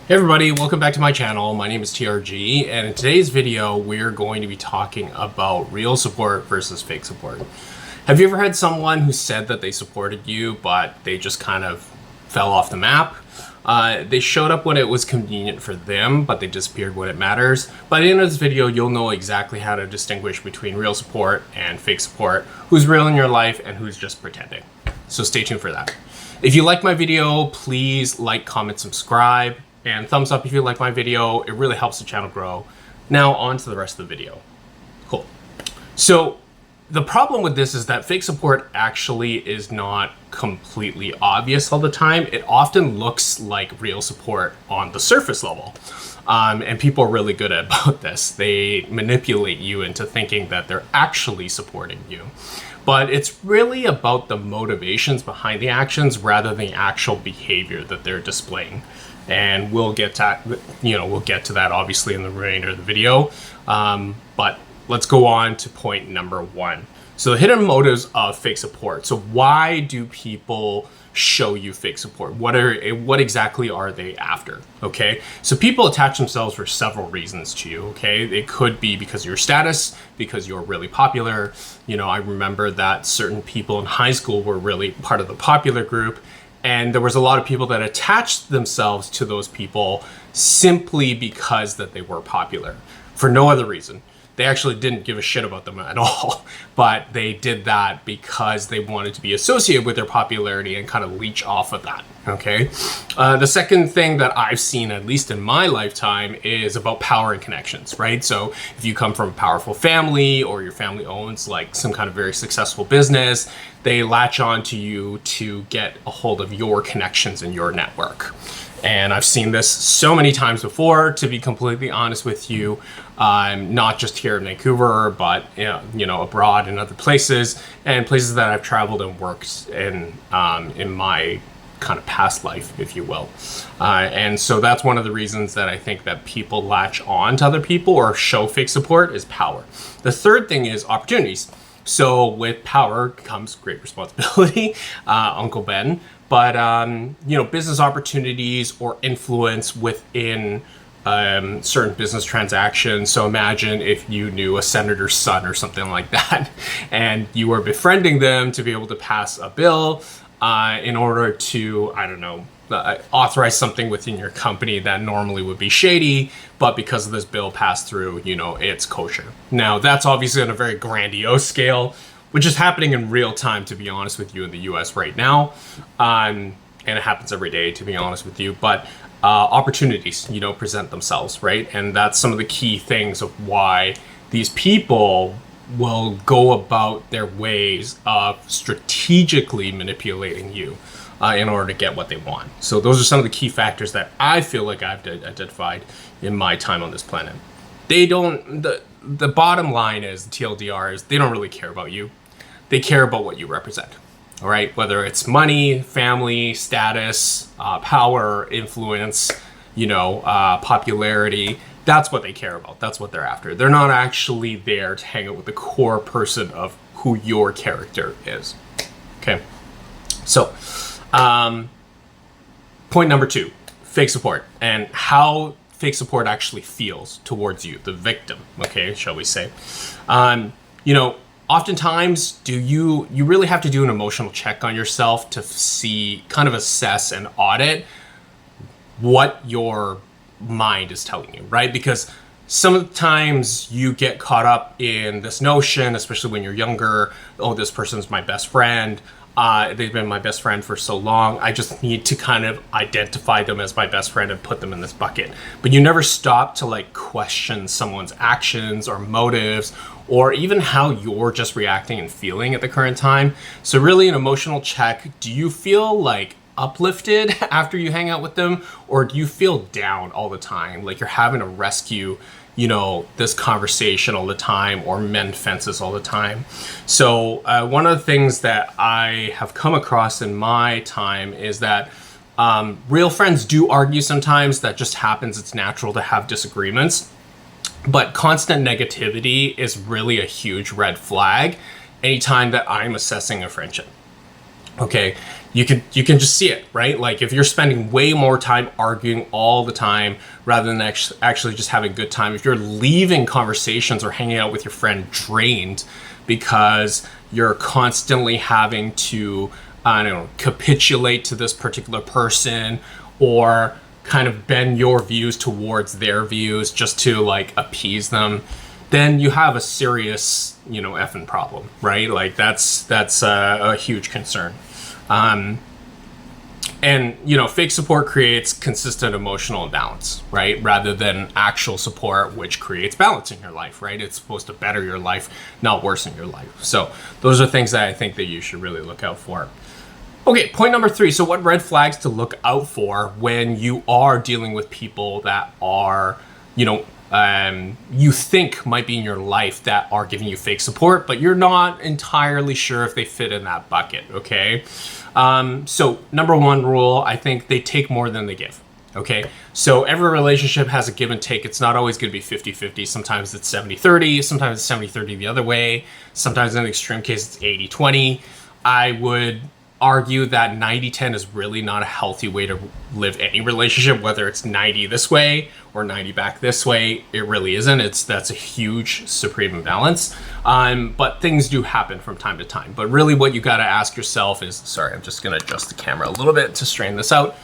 Hey everybody, welcome back to my channel. My name is TRG, and in today's video we're going to be talking about real support versus fake support. Have you ever had someone who said that they supported you but they just kind of fell off the map? They showed up when it was convenient for them, but they disappeared when it matters. By the end of this video, you'll know exactly how to distinguish between real support and fake support, who's real in your life and who's just pretending. So stay tuned for that. If you like my video, please like, comment, subscribe. And thumbs up if you like my video. It really helps the channel grow. Now on to the rest of the video. Cool. So the problem with this is that fake support actually is not completely obvious all the time. It often looks like real support on the surface level. And people are really good about this. They manipulate you into thinking that they're actually supporting you. But it's really about the motivations behind the actions rather than the actual behavior that they're displaying. And we'll get to that obviously in the remainder of the video. But let's go on to point number one. So the hidden motives of fake support. So why do people show you fake support? What exactly are they after? Okay, so people attach themselves for several reasons to you. Okay, it could be because of your status, because you're really popular. You know, I remember that certain people in high school were really part of the popular group. And there was a lot of people that attached themselves to those people simply because that they were popular, for no other reason. They actually didn't give a shit about them at all, but they did that because they wanted to be associated with their popularity and kind of leech off of that, okay? The second thing that I've seen, at least in my lifetime, is about power and connections, right? So if you come from a powerful family or your family owns like some kind of very successful business, they latch on to you to get a hold of your connections in your network. And I've seen this so many times before, to be completely honest with you, not just here in Vancouver, but abroad and other places, and places that I've traveled and worked in my kind of past life, if you will. And so that's one of the reasons that I think that people latch on to other people or show fake support is power. The third thing is opportunities. So with power comes great responsibility, Uncle Ben. But, business opportunities or influence within certain business transactions. So imagine if you knew a senator's son or something like that, and you were befriending them to be able to pass a bill in order to, authorize something within your company that normally would be shady, but because of this bill passed through, it's kosher. Now, that's obviously on a very grandiose scale, which is happening in real time, to be honest with you, in the US right now. And it happens every day, to be honest with you. But opportunities, present themselves, right? And that's some of the key things of why these people will go about their ways of strategically manipulating you in order to get what they want. So those are some of the key factors that I feel like I've identified in my time on this planet. The bottom line is, the TLDR is, they don't really care about you. They care about what you represent, all right? Whether it's money, family, status, power, influence, popularity, that's what they care about. That's what they're after. They're not actually there to hang out with the core person of who your character is, okay? So, point number two, fake support, and how fake support actually feels towards you, the victim, okay, shall we say. Oftentimes, you really have to do an emotional check on yourself to kind of assess and audit what your mind is telling you, right? Because sometimes you get caught up in this notion, especially when you're younger, oh, this person's my best friend. They've been my best friend for so long. I just need to kind of identify them as my best friend and put them in this bucket. But you never stop to question someone's actions or motives, or even how you're just reacting and feeling at the current time. So really an emotional check. Do you feel uplifted after you hang out with them? Or do you feel down all the time? Like you're having to rescue this conversation all the time or mend fences all the time. So one of the things that I have come across in my time is that real friends do argue sometimes. That just happens. It's natural to have disagreements. But constant negativity is really a huge red flag anytime that I'm assessing a friendship. Okay, you can just see it, right? Like if you're spending way more time arguing all the time rather than actually just having a good time, if you're leaving conversations or hanging out with your friend drained because you're constantly having to, I don't know, capitulate to this particular person or kind of bend your views towards their views just to like appease them, then you have a serious, effing problem, right? Like that's a huge concern. And fake support creates consistent emotional imbalance, right? Rather than actual support, which creates balance in your life, right? It's supposed to better your life, not worsen your life. So those are things that I think that you should really look out for. Okay, point number 3. So what red flags to look out for when you are dealing with people that are, you think might be in your life that are giving you fake support, but you're not entirely sure if they fit in that bucket, okay? So number 1 rule, I think they take more than they give, okay? So every relationship has a give and take. It's not always going to be 50-50. Sometimes it's 70-30. Sometimes it's 70-30 the other way. Sometimes in the extreme case, it's 80-20. I would argue that 90-10 is really not a healthy way to live any relationship, whether it's 90 this way or 90 back this way. It really isn't. That's a huge supreme imbalance. But things do happen from time to time. But really what you got to ask yourself is, sorry, I'm just going to adjust the camera a little bit to straighten this out.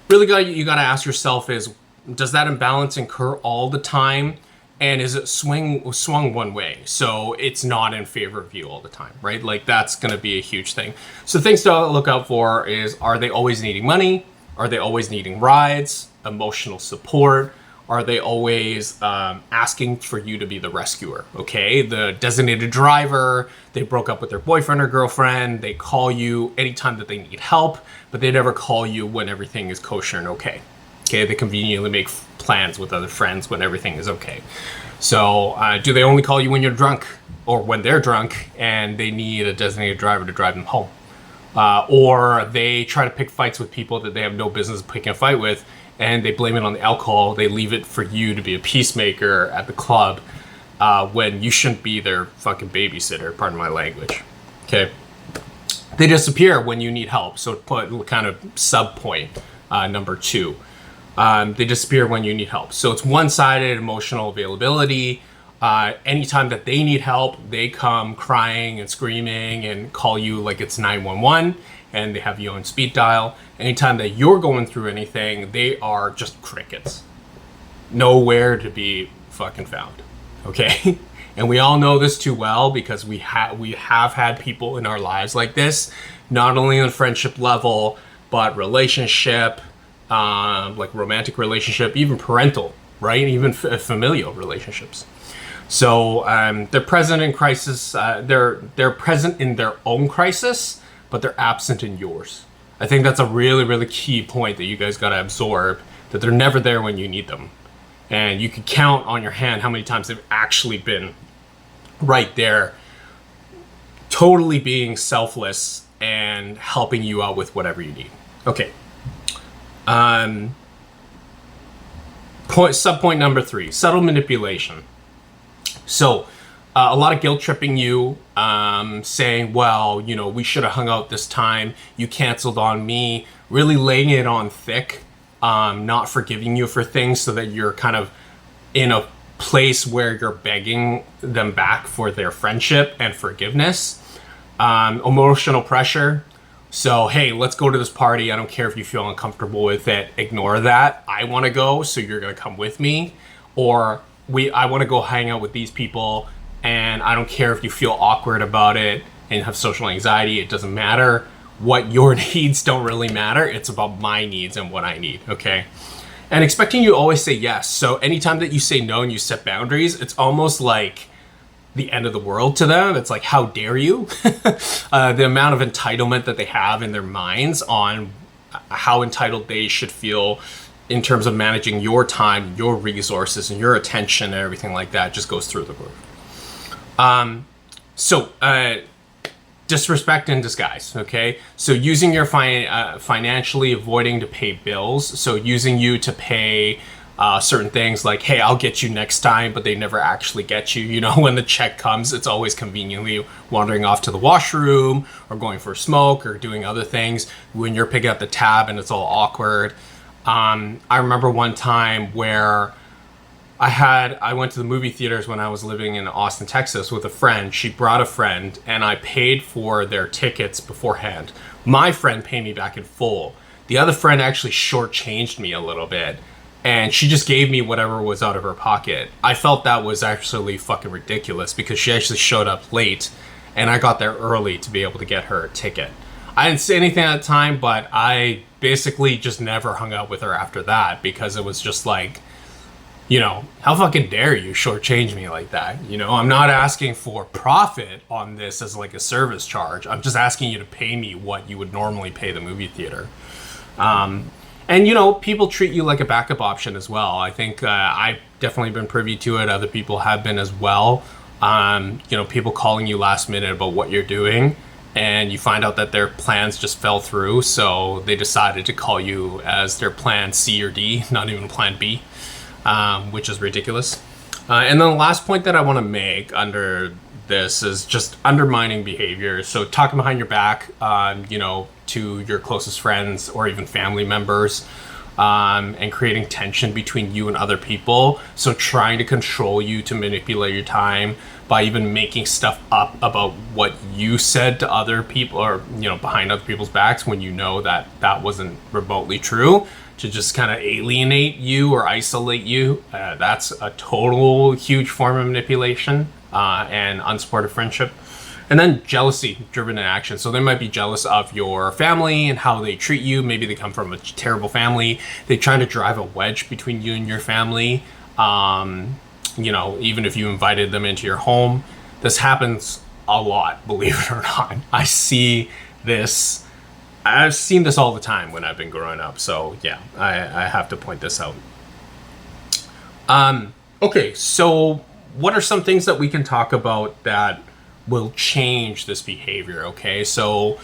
Really you got to ask yourself is, does that imbalance occur all the time? And is it swung one way? So it's not in favor of you all the time, right? Like that's going to be a huge thing. So things to look out for is, are they always needing money? Are they always needing rides, emotional support? Are they always asking for you to be the rescuer? Okay, the designated driver, they broke up with their boyfriend or girlfriend. They call you anytime that they need help, but they never call you when everything is kosher and okay. Okay, they conveniently make plans with other friends when everything is okay. So do they only call you when you're drunk or when they're drunk and they need a designated driver to drive them home? Or they try to pick fights with people that they have no business picking a fight with and they blame it on the alcohol. They leave it for you to be a peacemaker at the club when you shouldn't be their fucking babysitter, pardon my language. Okay. They disappear when you need help. So put kind of sub point number 2. They disappear when you need help. So it's one-sided emotional availability. Anytime that they need help, they come crying and screaming and call you like it's 911 and they have you on speed dial. Anytime that you're going through anything, they are just crickets. Nowhere to be fucking found. Okay? And we all know this too well because we have had people in our lives like this, not only on friendship level, but relationship, like romantic relationship, even parental, right? Even familial relationships. So they're present in crisis. They're present in their own crisis, but they're absent in yours. I think that's a really, really key point that you guys got to absorb, that they're never there when you need them. And you can count on your hand how many times they've actually been right there, totally being selfless and helping you out with whatever you need. Okay. Subpoint number 3, subtle manipulation. So a lot of guilt tripping you, saying, well, we should have hung out this time. You canceled on me, really laying it on thick, not forgiving you for things so that you're kind of in a place where you're begging them back for their friendship and forgiveness. Emotional pressure. So, hey, let's go to this party. I don't care if you feel uncomfortable with it. Ignore that. I want to go, so you're going to come with me. Or I want to go hang out with these people, and I don't care if you feel awkward about it and have social anxiety. It doesn't matter. What your needs don't really matter. It's about my needs and what I need, okay? And expecting you always say yes. So anytime that you say no and you set boundaries, it's almost like the end of the world to them. It's like, how dare you? The amount of entitlement that they have in their minds on how entitled they should feel in terms of managing your time, your resources, and your attention and everything like that just goes through the roof. Disrespect in disguise, okay? So using your financially avoiding to pay bills, so using you to pay certain things like, hey, I'll get you next time, but they never actually get you. You know, when the check comes, it's always conveniently wandering off to the washroom or going for a smoke or doing other things when you're picking up the tab and it's all awkward. I remember one time where I went to the movie theaters when I was living in Austin, Texas with a friend. She brought a friend and I paid for their tickets beforehand. My friend paid me back in full. The other friend actually shortchanged me a little bit. And she just gave me whatever was out of her pocket. I felt that was actually fucking ridiculous because she actually showed up late and I got there early to be able to get her a ticket. I didn't say anything at the time, but I basically just never hung out with her after that because it was just like, you know, how fucking dare you shortchange me like that? You know, I'm not asking for profit on this as like a service charge. I'm just asking you to pay me what you would normally pay the movie theater. And, you know, people treat you like a backup option as well. I think I've definitely been privy to it. Other people have been as well. You know, people calling you last minute about what you're doing. And you find out that their plans just fell through. So they decided to call you as their plan C or D, not even plan B, which is ridiculous. And then the last point that I want to make under this is just undermining behavior. So talking behind your back, you know, to your closest friends or even family members, and creating tension between you and other people. So trying to control you to manipulate your time by even making stuff up about what you said to other people or, you know, behind other people's backs when you know that that wasn't remotely true, to just kind of alienate you or isolate you. That's a total huge form of manipulation and unsupported friendship. And then jealousy driven in action. So they might be jealous of your family and how they treat you. Maybe they come from a terrible family. They're trying to drive a wedge between you and your family. You know, even if you invited them into your home. This happens a lot, believe it or not. I've seen this all the time when I've been growing up. So yeah, I have to point this out. Okay, so what are some things that we can talk about that will change this behavior? Okay, so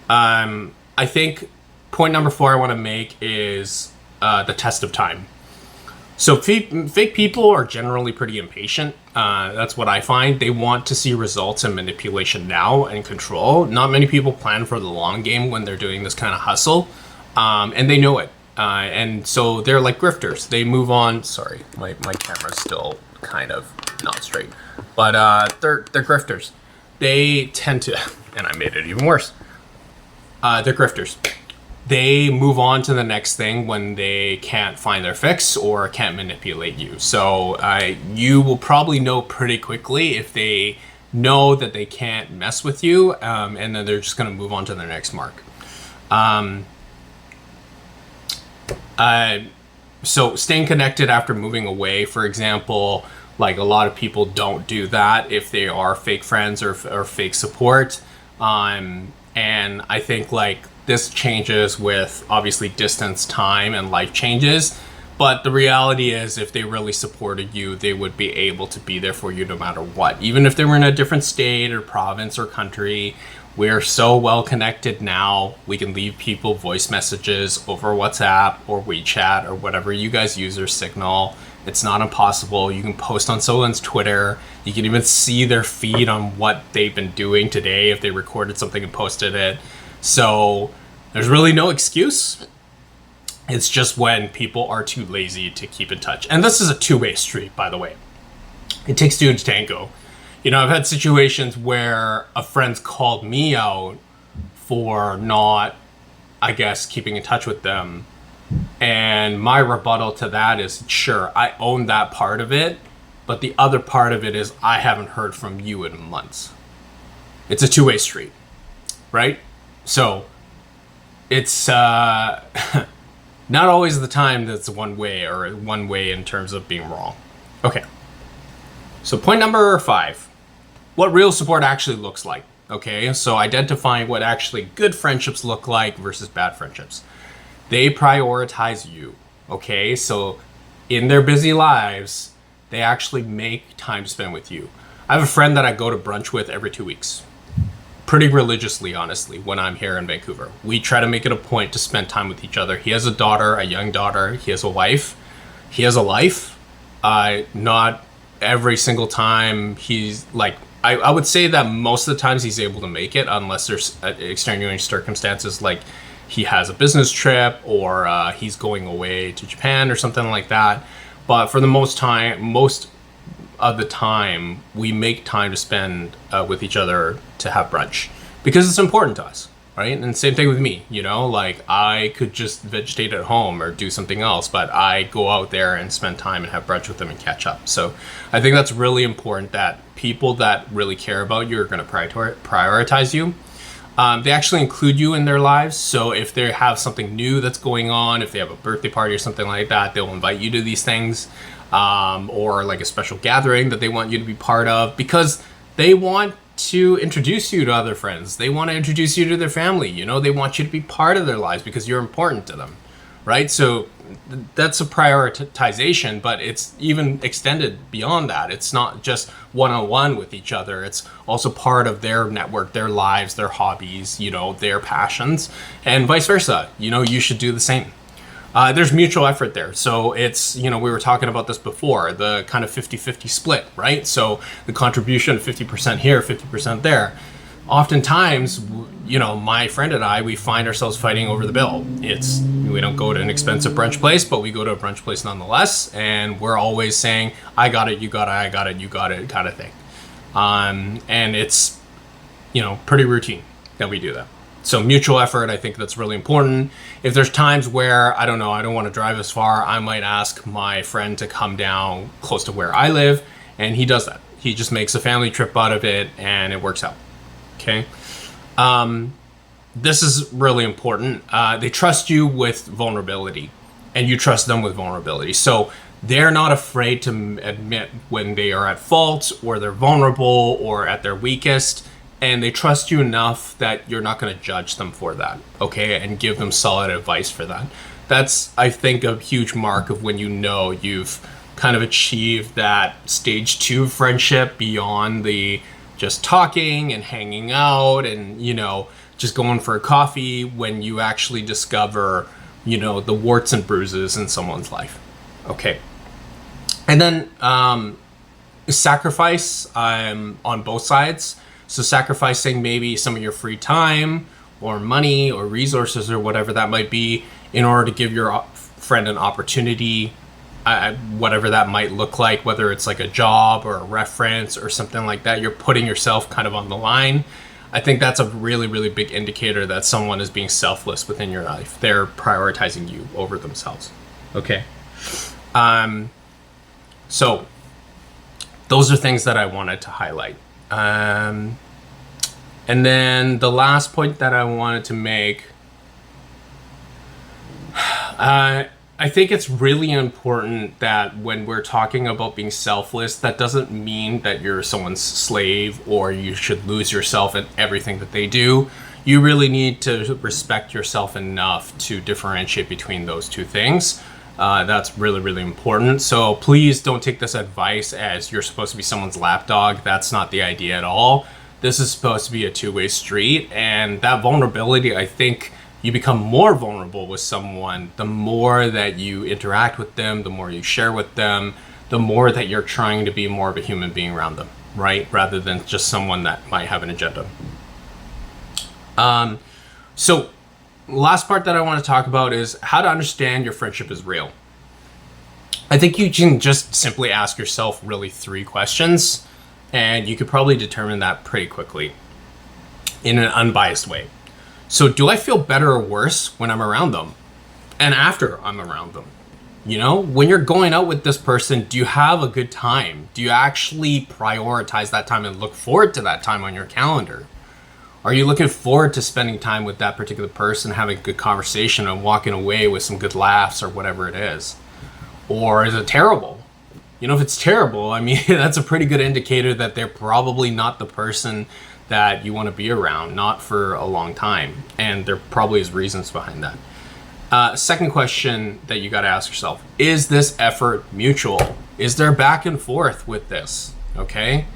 I think point number 4 I want to make is the test of time. So fake people are generally pretty impatient. That's what I find. They want to see results and manipulation now and control. Not many people plan for the long game when they're doing this kind of hustle, and they know it. And so they're like grifters. They move on. Sorry, my camera's still kind of not straight, but they're grifters. They tend to, and I made it even worse. They're grifters. They move on to the next thing when they can't find their fix or can't manipulate you. So you will probably know pretty quickly if they know that they can't mess with you, and then they're just going to move on to their next mark. So staying connected after moving away, for example, like a lot of people don't do that if they are fake friends or fake support. And I think like this changes with obviously distance, time, and life changes. But the reality is if they really supported you, they would be able to be there for you no matter what. Even if they were in a different state or province or country, we're so well connected now. We can leave people voice messages over WhatsApp or WeChat or whatever you guys use or Signal. It's not impossible. You can post on someone's Twitter. You can even see their feed on what they've been doing today if they recorded something and posted it. So there's really no excuse. It's just when people are too lazy to keep in touch. And this is a two-way street, by the way. It takes two to tango. You know, I've had situations where a friend's called me out for not, I guess, keeping in touch with them. And my rebuttal to that is, sure, I own that part of it, but the other part of it is I haven't heard from you in months. It's a two-way street, right? So it's not always the time that's one way or one way in terms of being wrong. Okay. So point number 5, what real support actually looks like. Okay, so identifying what actually good friendships look like versus bad friendships. They prioritize you, okay? So in their busy lives, they actually make time to spend with you. I have a friend that I go to brunch with every 2 weeks. Pretty religiously, honestly, when I'm here in Vancouver. We try to make it a point to spend time with each other. He has a daughter, a young daughter. He has a wife. he has a life. Not every single time he's like, I would say that most of the times he's able to make it, unless there's extenuating circumstances like he has a business trip or he's going away to Japan or something like that. But for the most of the time, we make time to spend with each other to have brunch because it's important to us, right? And same thing with me, like I could just vegetate at home or do something else, but I go out there and spend time and have brunch with them and catch up. So I think that's really important that people that really care about you are going to prioritize you. They actually include you in their lives. So if they have something new that's going on, if they have a birthday party or something like that, they'll invite you to these things, or like a special gathering that they want you to be part of because they want to introduce you to other friends. They want to introduce you to their family. They want you to be part of their lives because you're important to them, right? So that's a prioritization, but it's even extended beyond that. It's not just one-on-one with each other. It's also part of their network, their lives, their hobbies, their passions, and vice versa. You should do the same. There's mutual effort there. So it's, we were talking about this before, the kind of 50-50 split, right? So the contribution of 50% here, 50% there. Oftentimes, my friend and I, we find ourselves fighting over the bill. We don't go to an expensive brunch place, but we go to a brunch place nonetheless. And we're always saying, I got it, you got it, I got it, you got it, kind of thing. And it's, pretty routine that we do that. So mutual effort, I think that's really important. If there's times where, I don't want to drive as far, I might ask my friend to come down close to where I live, and he does that. He just makes a family trip out of it, and it works out. Okay. This is really important. They trust you with vulnerability, and you trust them with vulnerability. So they're not afraid to admit when they are at fault or they're vulnerable or at their weakest. And they trust you enough that you're not going to judge them for that, okay? And give them solid advice for that. That's, I think, a huge mark of when you've kind of achieved that stage 2 friendship beyond the just talking and hanging out and, just going for a coffee, when you actually discover, the warts and bruises in someone's life, okay? And then sacrifice on both sides. So sacrificing maybe some of your free time or money or resources or whatever that might be in order to give your friend an opportunity, whatever that might look like, whether it's like a job or a reference or something like that, you're putting yourself kind of on the line. I think that's a really, really big indicator that someone is being selfless within your life. They're prioritizing you over themselves. Okay. So those are things that I wanted to highlight. And then the last point that I wanted to make, I think it's really important that when we're talking about being selfless, that doesn't mean that you're someone's slave or you should lose yourself in everything that they do. You really need to respect yourself enough to differentiate between those two things. That's really, really important. So please don't take this advice as you're supposed to be someone's lapdog. That's not the idea at all. This is supposed to be a two-way street. And that vulnerability, I think you become more vulnerable with someone the more that you interact with them, the more you share with them, the more that you're trying to be more of a human being around them, right? Rather than just someone that might have an agenda. So last part that I want to talk about is how to understand your friendship is real. I think you can just simply ask yourself really 3 questions, and you could probably determine that pretty quickly in an unbiased way. So do I feel better or worse when I'm around them and after I'm around them? When you're going out with this person, do you have a good time? Do you actually prioritize that time and look forward to that time on your calendar? Are you looking forward to spending time with that particular person, having a good conversation and walking away with some good laughs or whatever it is? Or is it terrible? If it's terrible, that's a pretty good indicator that they're probably not the person that you want to be around, not for a long time. And there probably is reasons behind that. Second question that you got to ask yourself, is this effort mutual? Is there back and forth with this? Okay?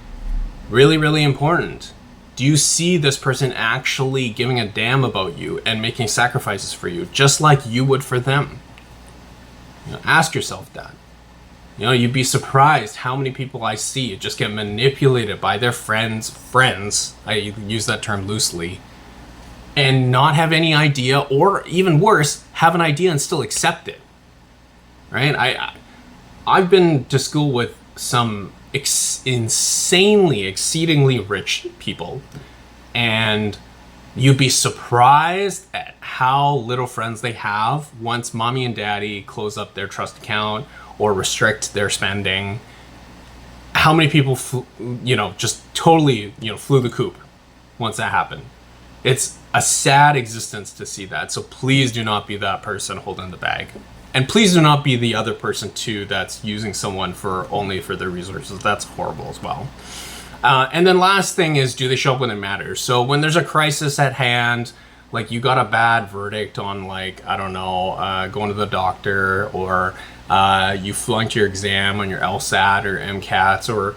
Really, really important. Do you see this person actually giving a damn about you and making sacrifices for you, just like you would for them? Ask yourself that. You know, you'd be surprised how many people I see just get manipulated by their friends, I use that term loosely, and not have any idea, or even worse, have an idea and still accept it. Right? I've been to school with some insanely, exceedingly rich people, and you'd be surprised at how little friends they have once mommy and daddy close up their trust account or restrict their spending. How many people, just totally, flew the coop once that happened. It's a sad existence to see that. So please do not be that person holding the bag. And please do not be the other person too that's using someone only for their resources. That's horrible as well. And then last thing is, do they show up when it matters? So when there's a crisis at hand, like you got a bad verdict on going to the doctor, or you flunked your exam on your LSAT or MCATs, or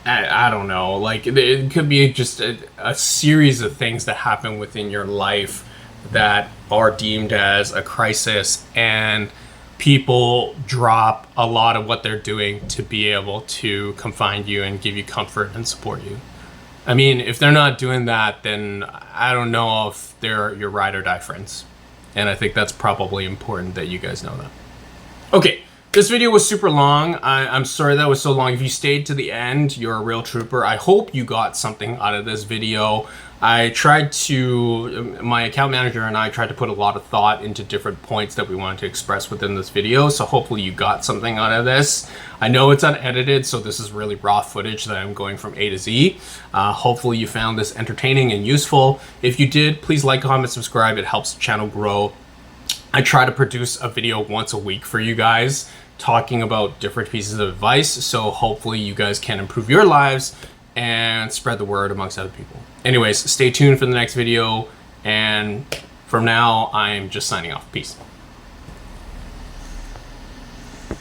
I don't know, like it could be just a series of things that happen within your life that are deemed as a crisis, and people drop a lot of what they're doing to be able to confine you and give you comfort and support you. I mean, if they're not doing that, then I don't know if they're your ride or die friends. And I think that's probably important that you guys know that. Okay, this video was super long. I'm sorry that was so long. If you stayed to the end, you're a real trooper. I hope you got something out of this video. My account manager and I tried to put a lot of thought into different points that we wanted to express within this video, so hopefully you got something out of this. I know it's unedited, so this is really raw footage that I'm going from A to Z. Hopefully you found this entertaining and useful. If you did, please like, comment, subscribe. It helps the channel grow. I try to produce a video once a week for you guys, talking about different pieces of advice, so hopefully you guys can improve your lives and spread the word amongst other people. Anyways, stay tuned for the next video, and from now, I'm just signing off. Peace.